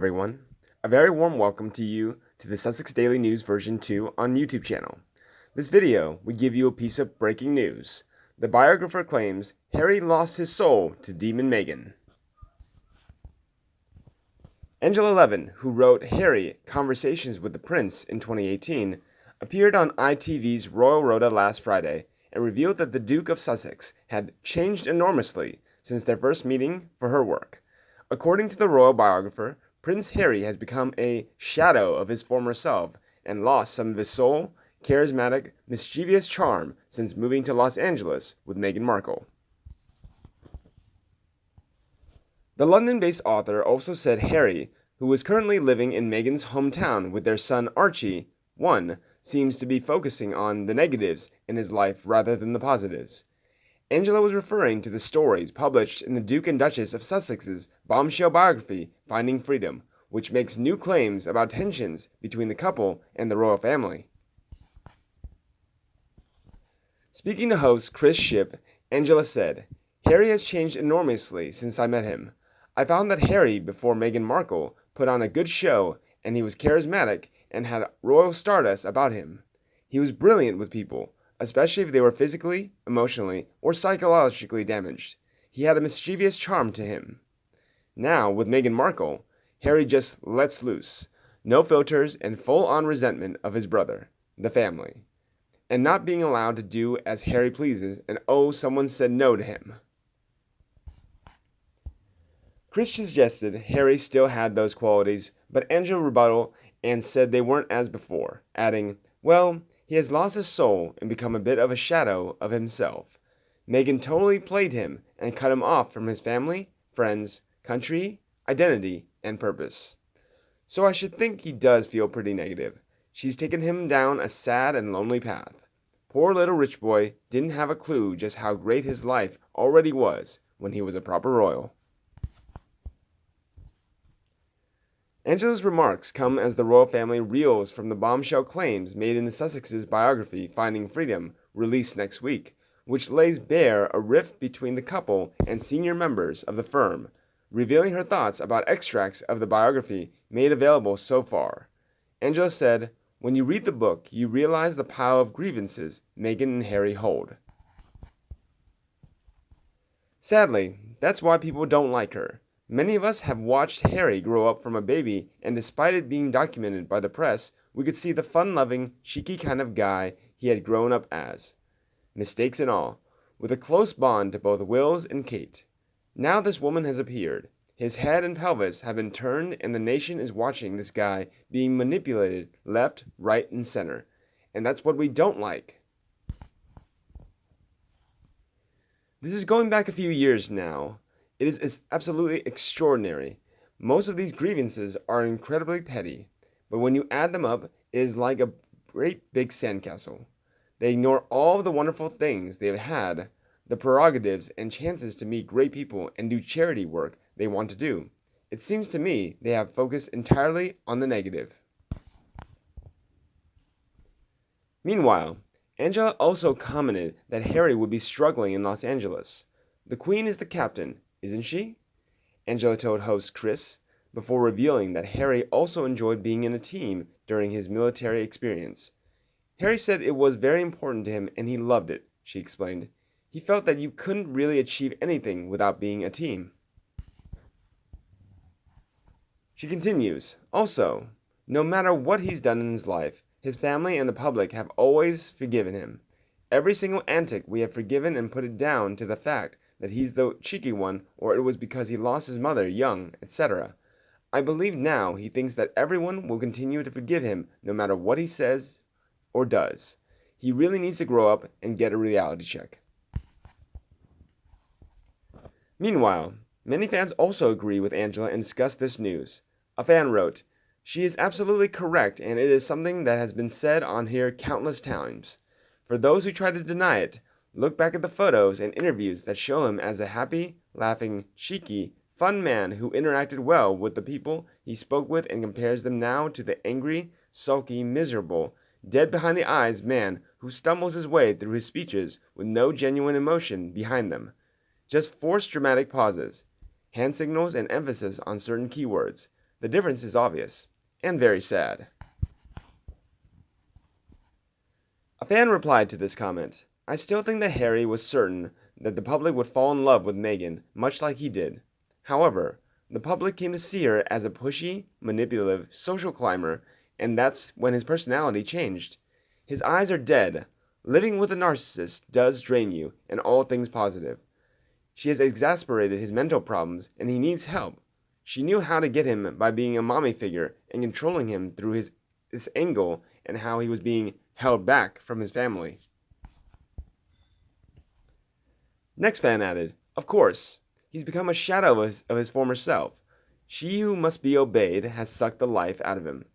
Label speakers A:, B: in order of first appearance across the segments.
A: everyone. A very warm welcome to you to the Sussex Daily News version 2 on YouTube channel. This video will give you a piece of breaking news. The biographer claims Harry lost his soul to demon Meghan. Angela Levin, who wrote Harry, Conversations with the Prince in 2018, appeared on ITV's Royal Rota last Friday and revealed that the Duke of Sussex had changed enormously since their first meeting for her work. According to the royal biographer, Prince Harry has become a shadow of his former self and lost some of his soul, charismatic, mischievous charm since moving to Los Angeles with Meghan Markle. The London-based author also said Harry, who is currently living in Meghan's hometown with their son Archie, seems to be focusing on the negatives in his life rather than the positives. Angela was referring to the stories published in the Duke and Duchess of Sussex's bombshell biography, Finding Freedom, which makes new claims about tensions between the couple and the royal family. Speaking to host Chris Shipp, Angela said, "Harry has changed enormously since I met him. I found that Harry, before Meghan Markle, put on a good show, and he was charismatic and had royal stardust about him. He was brilliant with people, especially if they were physically, emotionally, or psychologically damaged. He had a mischievous charm to him. Now, with Meghan Markle, Harry just lets loose. No filters and full-on resentment of his brother, the family, and not being allowed to do as Harry pleases, and someone said no to him." Chris suggested Harry still had those qualities, but Angela rebutted and said they weren't as before, adding, "Well, he has lost his soul and become a bit of a shadow of himself. Meghan totally played him and cut him off from his family, friends, country, identity, and purpose. So I should think he does feel pretty negative. She's taken him down a sad and lonely path. Poor little rich boy didn't have a clue just how great his life already was when he was a proper royal." Angela's remarks come as the royal family reels from the bombshell claims made in the Sussex's biography Finding Freedom, released next week, which lays bare a rift between the couple and senior members of the firm, revealing her thoughts about extracts of the biography made available so far. Angela said, "When you read the book, you realize the pile of grievances Meghan and Harry hold. Sadly, that's why people don't like her. Many of us have watched Harry grow up from a baby, and despite it being documented by the press, we could see the fun-loving, cheeky kind of guy he had grown up as. Mistakes and all, with a close bond to both Wills and Kate. Now this woman has appeared. His head and pelvis have been turned, and the nation is watching this guy being manipulated left, right, and center. And that's what we don't like." This is going back a few years now. It is absolutely extraordinary. Most of these grievances are incredibly petty, but when you add them up, it is like a great big sandcastle. They ignore all the wonderful things they have had, the prerogatives and chances to meet great people and do charity work they want to do. It seems to me they have focused entirely on the negative. Meanwhile, Angela also commented that Harry would be struggling in Los Angeles. "The Queen is the captain, isn't she?" Angela told host Chris, before revealing that Harry also enjoyed being in a team during his military experience. "Harry said it was very important to him and he loved it," she explained. "He felt that you couldn't really achieve anything without being a team." She continues, "Also, no matter what he's done in his life, his family and the public have always forgiven him. Every single antic we have forgiven and put it down to the fact that he's the cheeky one, or it was because he lost his mother young, etc. I believe now he thinks that everyone will continue to forgive him no matter what he says or does. He really needs to grow up and get a reality check." Meanwhile, many fans also agree with Angela and discuss this news. A fan wrote, "She is absolutely correct, and it is something that has been said on here countless times. For those who try to deny it, look back at the photos and interviews that show him as a happy, laughing, cheeky, fun man who interacted well with the people he spoke with and compares them now to the angry, sulky, miserable, dead-behind-the-eyes man who stumbles his way through his speeches with no genuine emotion behind them. Just forced dramatic pauses, hand signals and emphasis on certain keywords. The difference is obvious, and very sad. A fan replied to this comment, "I still think that Harry was certain that the public would fall in love with Meghan, much like he did. However, the public came to see her as a pushy, manipulative, social climber, and that's when his personality changed. His eyes are dead. Living with a narcissist does drain you, and all things positive. She has exasperated his mental problems, and he needs help. She knew how to get him by being a mommy figure and controlling him through this angle and how he was being held back from his family." Next fan added, "Of course, he's become a shadow of his former self. She who must be obeyed has sucked the life out of him.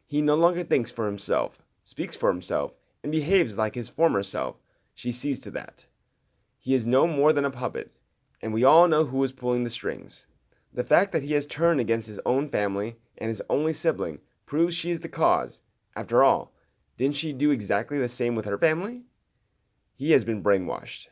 A: He no longer thinks for himself, speaks for himself, and behaves like his former self. She sees to that. He is no more than a puppet, and we all know who is pulling the strings. The fact that he has turned against his own family and his only sibling proves she is the cause. After all, didn't she do exactly the same with her family? He has been brainwashed."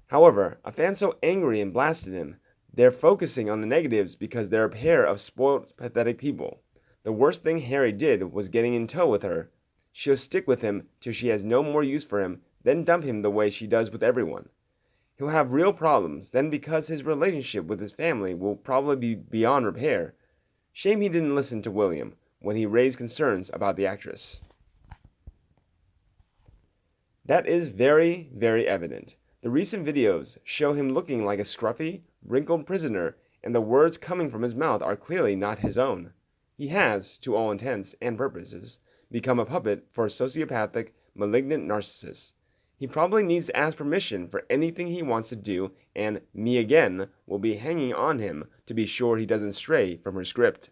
A: However, a fan so angry and blasted him, they're focusing on the negatives because they're a pair of spoiled, pathetic people. The worst thing Harry did was getting in tow with her. She'll stick with him till she has no more use for him, then dump him the way she does with everyone. He'll have real problems then because his relationship with his family will probably be beyond repair. Shame he didn't listen to William when he raised concerns about the actress. That is very, very evident. The recent videos show him looking like a scruffy, wrinkled prisoner, and the words coming from his mouth are clearly not his own. He has, to all intents and purposes, become a puppet for a sociopathic, malignant narcissist. He probably needs to ask permission for anything he wants to do, and Me Again will be hanging on him to be sure he doesn't stray from her script.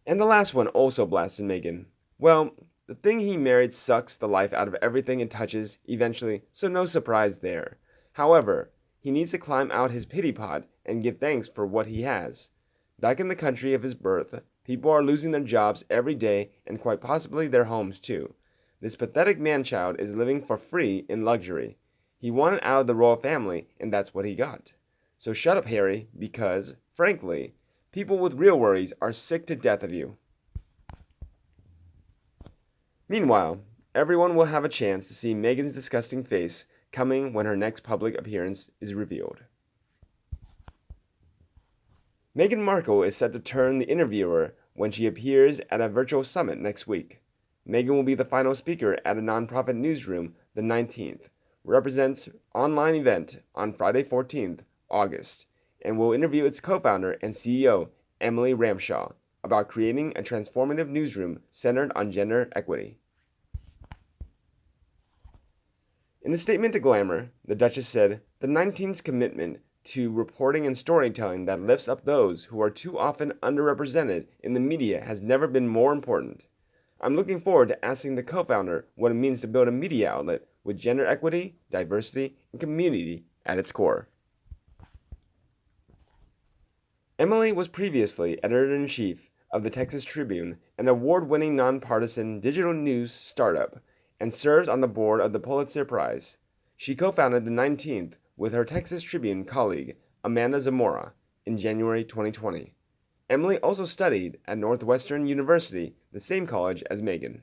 A: And the last one also blasted Meghan. Well, the thing he married sucks the life out of everything it touches eventually, so no surprise there. However, he needs to climb out his pity pot and give thanks for what he has. Back in the country of his birth, people are losing their jobs every day and quite possibly their homes too. This pathetic man-child is living for free in luxury. He wanted out of the royal family, and that's what he got. So shut up, Harry, because, frankly, people with real worries are sick to death of you. Meanwhile, everyone will have a chance to see Meghan's disgusting face coming when her next public appearance is revealed. Meghan Markle is set to turn the interviewer when she appears at a virtual summit next week. Meghan will be the final speaker at a nonprofit newsroom the 19th, represents online event on Friday 14th August, and will interview its co-founder and CEO, Emily Ramshaw, about creating a transformative newsroom centered on gender equity. In a statement to Glamour, the Duchess said, "The 19th's commitment to reporting and storytelling that lifts up those who are too often underrepresented in the media has never been more important. I'm looking forward to asking the co-founder what it means to build a media outlet with gender equity, diversity, and community at its core." Emily was previously editor-in-chief of the Texas Tribune, an award-winning nonpartisan digital news startup, and serves on the board of the Pulitzer Prize. She co-founded the 19th with her Texas Tribune colleague, Amanda Zamora, in January 2020. Emily also studied at Northwestern University, the same college as Meghan.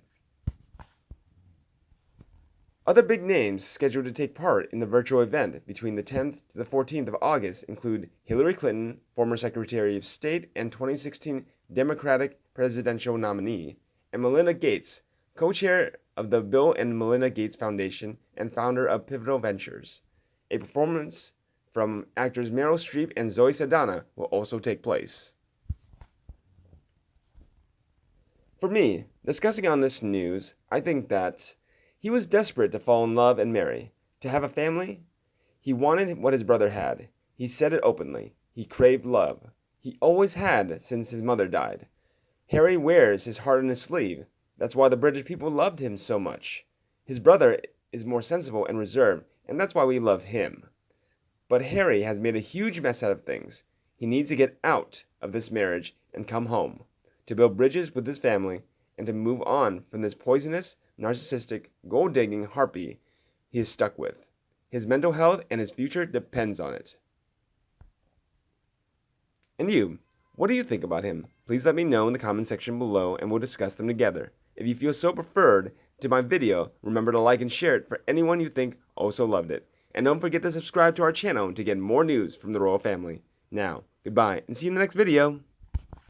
A: Other big names scheduled to take part in the virtual event between the 10th to the 14th of August include Hillary Clinton, former Secretary of State and 2016 Democratic presidential nominee, and Melinda Gates, co-chair of the Bill and Melinda Gates Foundation and founder of Pivotal Ventures. A performance from actors Meryl Streep and Zoe Saldana will also take place. For me, discussing on this news, I think that he was desperate to fall in love and marry, to have a family. He wanted what his brother had. He said it openly. He craved love. He always had since his mother died. Harry wears his heart on his sleeve. That's why the British people loved him so much. His brother is more sensible and reserved, and that's why we love him. But Harry has made a huge mess out of things. He needs to get out of this marriage and come home, to build bridges with his family, and to move on from this poisonous, narcissistic, gold-digging harpy he is stuck with. His mental health and his future depends on it. And you, what do you think about him? Please let me know in the comment section below and we'll discuss them together. If you feel so preferred to my video, remember to like and share it for anyone you think also loved it. And don't forget to subscribe to our channel to get more news from the royal family. Now, goodbye and see you in the next video.